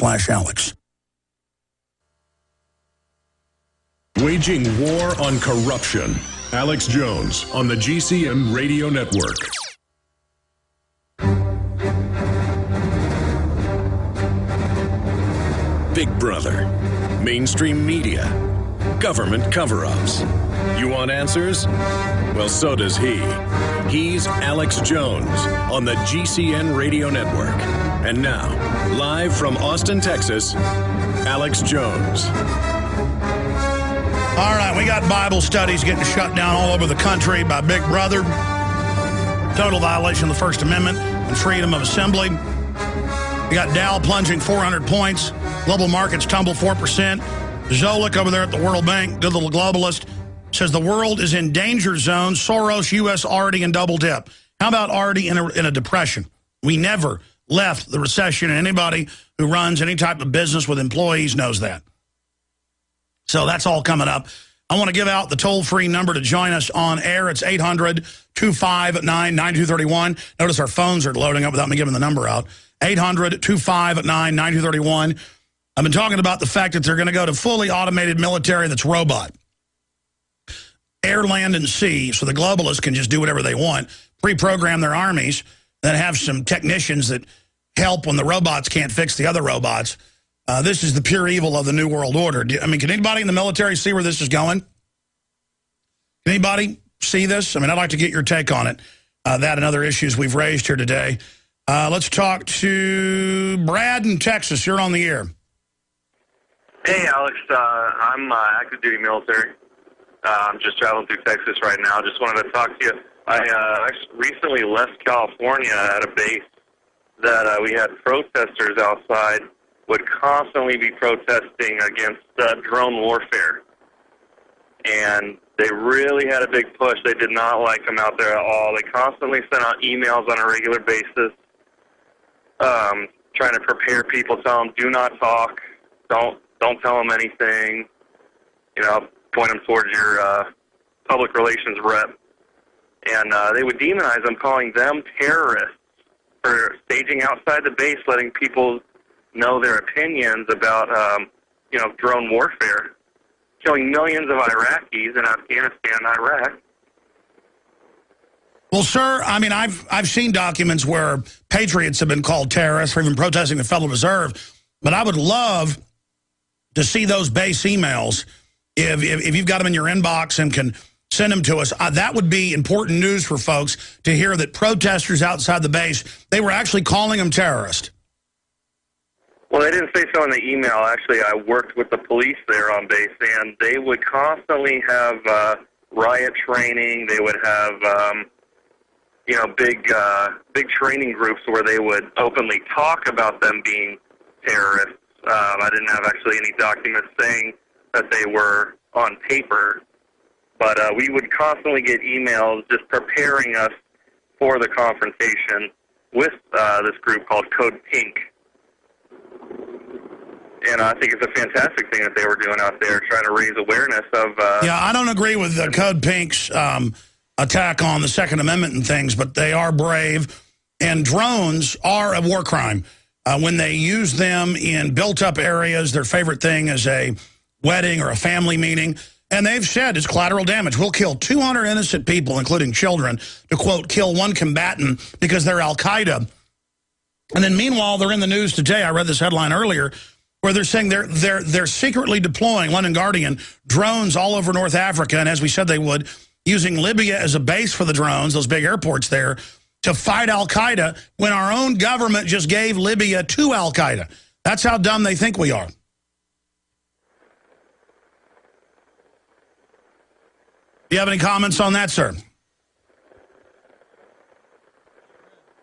/Alex. Waging war on corruption. Alex Jones on the GCN Radio Network. Big Brother, mainstream media, government cover-ups. You want answers? Well, so does he. He's Alex Jones on the GCN Radio Network. And now, live from Austin, Texas, Alex Jones. All right, we got Bible studies getting shut down all over the country by Big Brother. Total violation of the First Amendment and freedom of assembly. We got Dow plunging 400 points. Global markets tumble 4%. Zolik over there at the World Bank, good little globalist, says the world is in danger zone. Soros, U.S. already in double dip. How about already in a depression? We never left the recession, and anybody who runs any type of business with employees knows that. So that's all coming up. I want to give out the toll-free number to join us on air. It's 800-259-9231. Notice our phones are loading up without me giving the number out. 800-259-9231. I've been talking about the fact that they're going to go to fully automated military that's robot. Air, land, and sea, so the globalists can just do whatever they want, pre-program their armies, then have some technicians that help when the robots can't fix the other robots. This is the pure evil of the New World Order. I mean, can anybody in the military see where this is going? Can anybody see this? I mean, I'd like to get your take on it. That and other issues we've raised here today. Let's talk to Brad in Texas. You're on the air. Hey, Alex. I'm active duty military. I'm just traveling through Texas right now. Just wanted to talk to you. I recently left California at a base that we had protesters outside would constantly be protesting against drone warfare. And they really had a big push. They did not like them out there at all. They constantly sent out emails on a regular basis, trying to prepare people, tell them, do not talk, don't tell them anything, you know, point them towards your public relations rep. And they would demonize them, calling them terrorists for staging outside the base, letting people know their opinions about, you know, drone warfare, killing millions of Iraqis in Afghanistan and Iraq. Well, sir, I mean, I've seen documents where patriots have been called terrorists for even protesting the Federal Reserve, but I would love to see those base emails. If you've got them in your inbox and can send them to us, that would be important news for folks to hear that protesters outside the base, they were actually calling them terrorists. Well, they didn't say so in the email. Actually, I worked with the police there on base, and they would constantly have riot training. They would have, you know, big training groups where they would openly talk about them being terrorists. I didn't have actually any documents saying that they were on paper, but we would constantly get emails just preparing us for the confrontation with this group called Code Pink. And I think it's a fantastic thing that they were doing out there, trying to raise awareness of... Yeah, I don't agree with Code Pink's attack on the Second Amendment and things, but they are brave. And drones are a war crime. When they use them in built-up areas, their favorite thing is a wedding or a family meeting. And they've said it's collateral damage. We'll kill 200 innocent people, including children, to, quote, kill one combatant because they're al-Qaeda. And then meanwhile, they're in the news today. I read this headline earlier where they're saying they're secretly deploying, London Guardian, drones all over North Africa, and as we said they would, using Libya as a base for the drones, those big airports there, to fight al-Qaeda when our own government just gave Libya to al-Qaeda. That's how dumb they think we are. Do you have any comments on that, sir?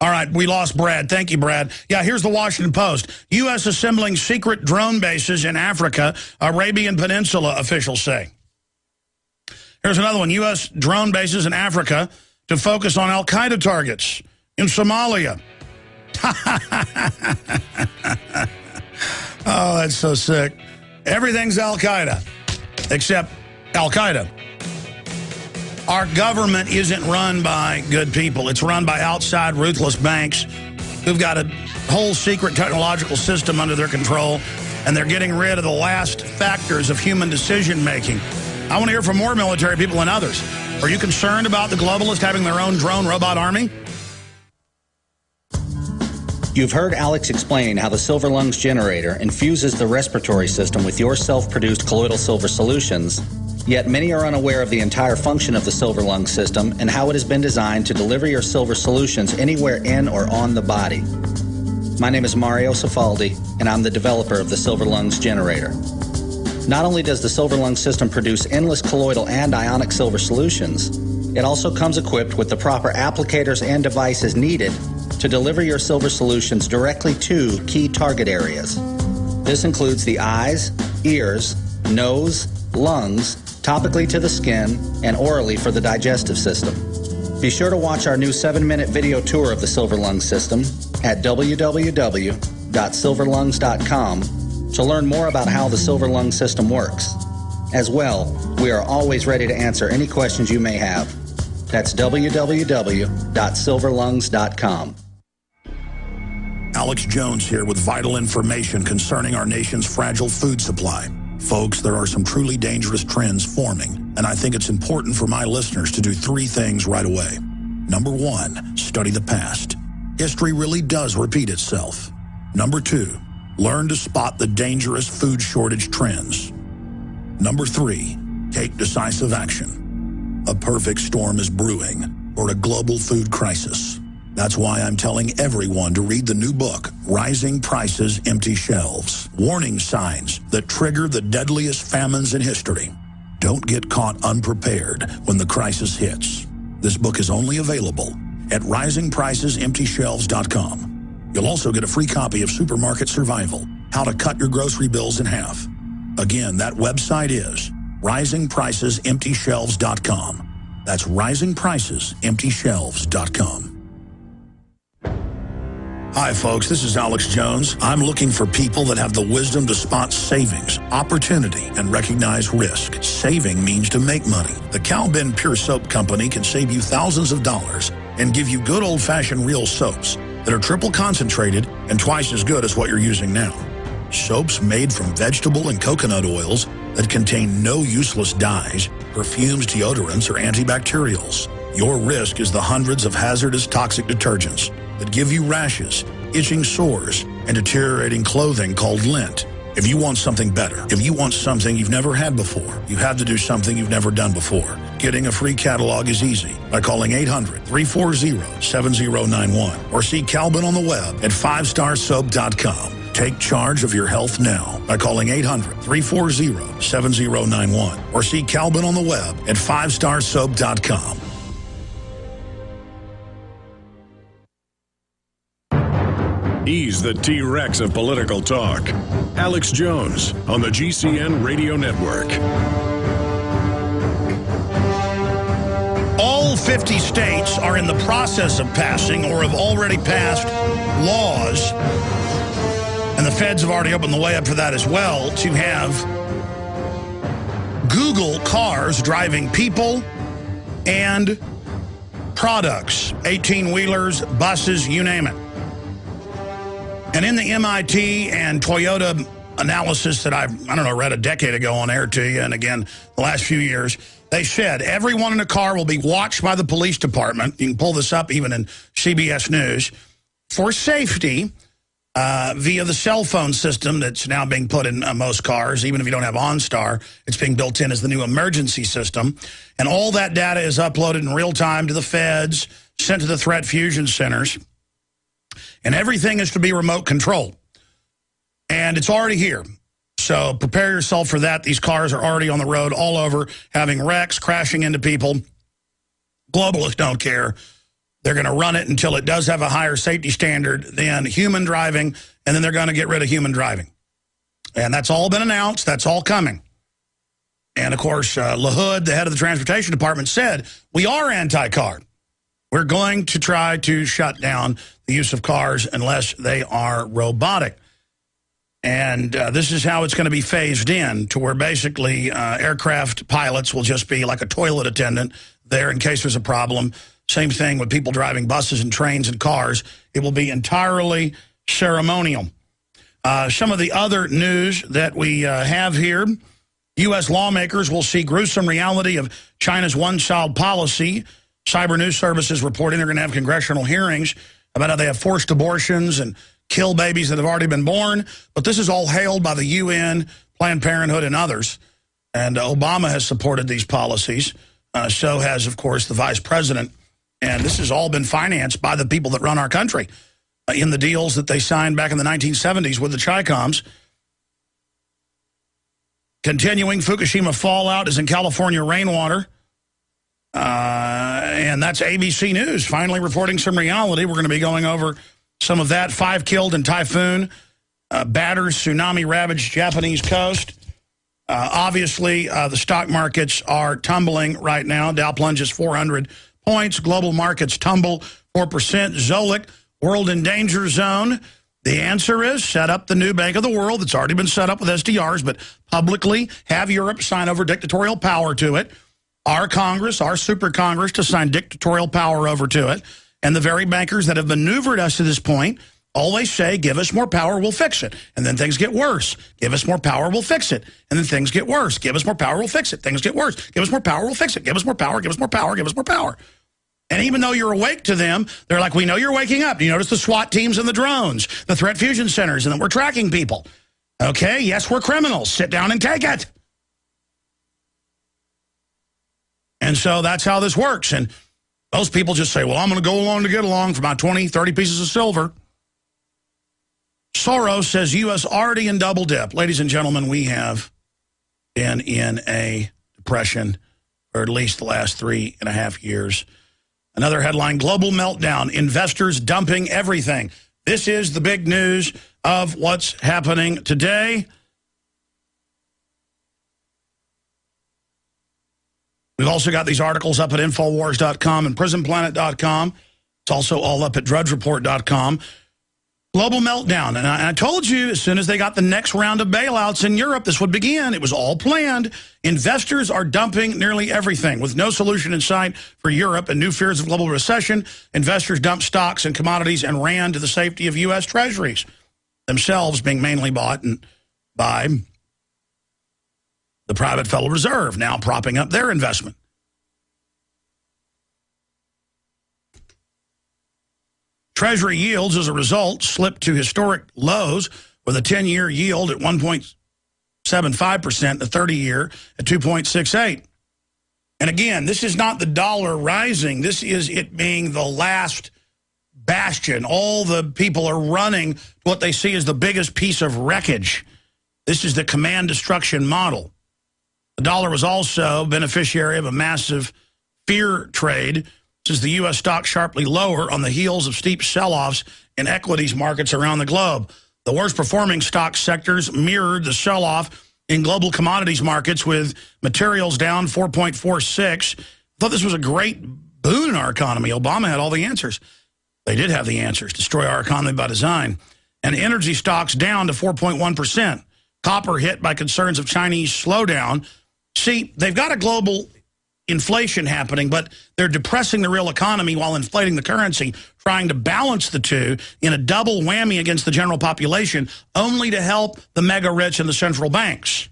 All right, we lost Brad. Thank you, Brad. Yeah, here's the Washington Post. U.S. assembling secret drone bases in Africa, Arabian Peninsula, officials say. Here's another one. U.S. drone bases in Africa to focus on al-Qaeda targets in Somalia. Oh, that's so sick. Everything's al-Qaeda, except al-Qaeda. Our government isn't run by good people. It's run by outside ruthless banks who've got a whole secret technological system under their control, and they're getting rid of the last factors of human decision-making. I want to hear from more military people and others. Are you concerned about the globalists having their own drone robot army? You've heard Alex explain how the Silver Lungs generator infuses the respiratory system with your self-produced colloidal silver solutions, yet many are unaware of the entire function of the Silver Lungs system and how it has been designed to deliver your silver solutions anywhere in or on the body. My name is Mario Cifaldi, and I'm the developer of the Silver Lungs generator. Not only does the Silver Lungs system produce endless colloidal and ionic silver solutions, it also comes equipped with the proper applicators and devices needed to deliver your silver solutions directly to key target areas. This includes the eyes, ears, nose, lungs, topically to the skin, and orally for the digestive system. Be sure to watch our new 7-minute video tour of the Silver Lungs system at www.silverlungs.com to learn more about how the Silver Lungs system works. As well, we are always ready to answer any questions you may have. That's www.silverlungs.com. Alex Jones here with vital information concerning our nation's fragile food supply. Folks, there are some truly dangerous trends forming, and I think it's important for my listeners to do 3 things right away. Number 1, study the past. History really does repeat itself. Number 2, learn to spot the dangerous food shortage trends. Number 3, take decisive action. A perfect storm is brewing for a global food crisis. That's why I'm telling everyone to read the new book, Rising Prices, Empty Shelves. Warning signs that trigger the deadliest famines in history. Don't get caught unprepared when the crisis hits. This book is only available at risingpricesemptyshelves.com. You'll also get a free copy of Supermarket Survival, How to Cut Your Grocery Bills in Half. Again, that website is risingpricesemptyshelves.com. That's risingpricesemptyshelves.com. Hi, folks. This is Alex Jones. I'm looking for people that have the wisdom to spot savings, opportunity, and recognize risk. Saving means to make money. The Cow Bend Pure Soap Company can save you thousands of dollars and give you good old-fashioned real soaps that are triple concentrated and twice as good as what you're using now. Soaps made from vegetable and coconut oils that contain no useless dyes, perfumes, deodorants, or antibacterials. Your risk is the hundreds of hazardous toxic detergents that give you rashes, itching sores, and deteriorating clothing called lint. If you want something better, if you want something you've never had before, you have to do something you've never done before. Getting a free catalog is easy by calling 800-340-7091 or see Calvin on the web at 5starsoap.com. Take charge of your health now by calling 800-340-7091 or see Calvin on the web at 5starsoap.com. He's the T-Rex of political talk. Alex Jones on the GCN Radio Network. All 50 states are in the process of passing or have already passed laws, and the feds have already opened the way up for that as well, to have Google cars driving people and products, 18-wheelers, buses, you name it. And in the MIT and Toyota analysis that I read a decade ago on air to you, and again, the last few years, they said everyone in a car will be watched by the police department. You can pull this up even in CBS News for safety via the cell phone system that's now being put in most cars. Even if you don't have OnStar, it's being built in as the new emergency system. And all that data is uploaded in real time to the feds, sent to the threat fusion centers. And everything is to be remote controlled. And it's already here. So prepare yourself for that. These cars are already on the road all over, having wrecks, crashing into people. Globalists don't care. They're going to run it until it does have a higher safety standard than human driving, and then they're going to get rid of human driving. And that's all been announced. That's all coming. And, of course, LaHood, the head of the Transportation Department, said, we are anti-car. We're going to try to shut down the use of cars unless they are robotic. And this is how it's going to be phased in, to where basically aircraft pilots will just be like a toilet attendant there in case there's a problem. Same thing with people driving buses and trains and cars. It will be entirely ceremonial. Some of the other news that we have here, U.S. lawmakers will see gruesome reality of China's one-child policy. Cyber News Services reporting they're going to have congressional hearings about how they have forced abortions and kill babies that have already been born. But this is all hailed by the UN, Planned Parenthood, and others. And Obama has supported these policies. So has, of course, the vice president. And this has all been financed by the people that run our country in the deals that they signed back in the 1970s with the Chi-Coms. Continuing Fukushima fallout is in California rainwater. And that's ABC News finally reporting some reality. We're going to be going over some of that. 5 killed in typhoon. Batters tsunami ravaged Japanese coast. Obviously, the stock markets are tumbling right now. Dow plunges 400 points. Global markets tumble 4%. Zolik, world in danger zone. The answer is set up the new Bank of the World that's already been set up with SDRs, but publicly have Europe sign over dictatorial power to it. Our Congress, our super Congress, to sign dictatorial power over to it. And the very bankers that have maneuvered us to this point always say, give us more power, we'll fix it. And then things get worse. Give us more power, we'll fix it. And then things get worse. Give us more power, we'll fix it. Things get worse. Give us more power, we'll fix it. Give us more power, give us more power, give us more power. And even though you're awake to them, they're like, we know you're waking up. Do you notice the SWAT teams and the drones, the threat fusion centers, and that we're tracking people? Okay, yes, we're criminals. Sit down and take it. And so that's how this works. And those people just say, well, I'm going to go along to get along for my 20, 30 pieces of silver. Soros says U.S. already in double dip. Ladies and gentlemen, we have been in a depression for at least the last 3.5 years. Another headline, global meltdown, investors dumping everything. This is the big news of what's happening today. We've also got these articles up at Infowars.com and PrisonPlanet.com. It's also all up at DrudgeReport.com. Global meltdown. And I told you as soon as they got the next round of bailouts in Europe, this would begin. It was all planned. Investors are dumping nearly everything. With no solution in sight for Europe and new fears of global recession, investors dumped stocks and commodities and ran to the safety of U.S. treasuries, themselves being mainly bought by the private Federal Reserve, now propping up their investment. Treasury yields, as a result, slipped to historic lows, with a 10-year yield at 1.75%, the 30-year at 2.68. And again, this is not the dollar rising. This is it being the last bastion. All the people are running to what they see as the biggest piece of wreckage. This is the command destruction model. The dollar was also beneficiary of a massive fear trade, since the U.S. stock sharply lower on the heels of steep sell-offs in equities markets around the globe. The worst-performing stock sectors mirrored the sell-off in global commodities markets, with materials down 4.46. I thought this was a great boon in our economy. Obama had all the answers. They did have the answers. Destroy our economy by design. And energy stocks down to 4.1%. Copper hit by concerns of Chinese slowdown. See, they've got a global inflation happening, but they're depressing the real economy while inflating the currency, trying to balance the two in a double whammy against the general population, only to help the mega rich and the central banks.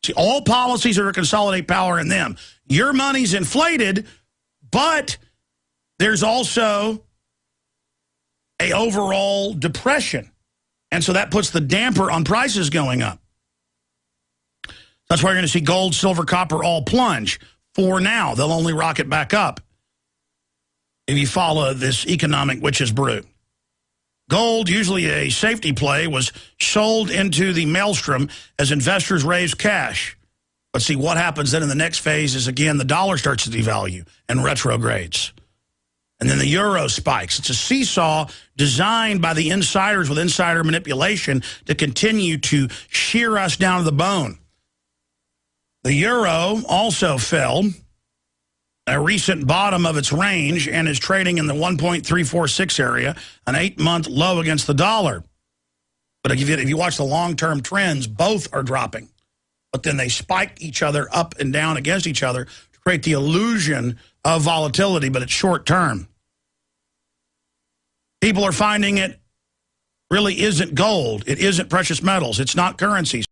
See, all policies are to consolidate power in them. Your money's inflated, but there's also an overall depression. And so that puts the damper on prices going up. That's why you're going to see gold, silver, copper all plunge. For now, they'll only rocket back up if you follow this economic witch's brew. Gold, usually a safety play, was sold into the maelstrom as investors raised cash. But see, what happens then in the next phase is, again, the dollar starts to devalue and retrogrades. And then the euro spikes. It's a seesaw designed by the insiders with insider manipulation to continue to shear us down to the bone. The euro also fell, a recent bottom of its range, and is trading in the 1.346 area, an 8-month low against the dollar. But if you watch the long-term trends, both are dropping. But then they spike each other up and down against each other to create the illusion of volatility, but it's short term. People are finding it really isn't gold. It isn't precious metals. It's not currencies.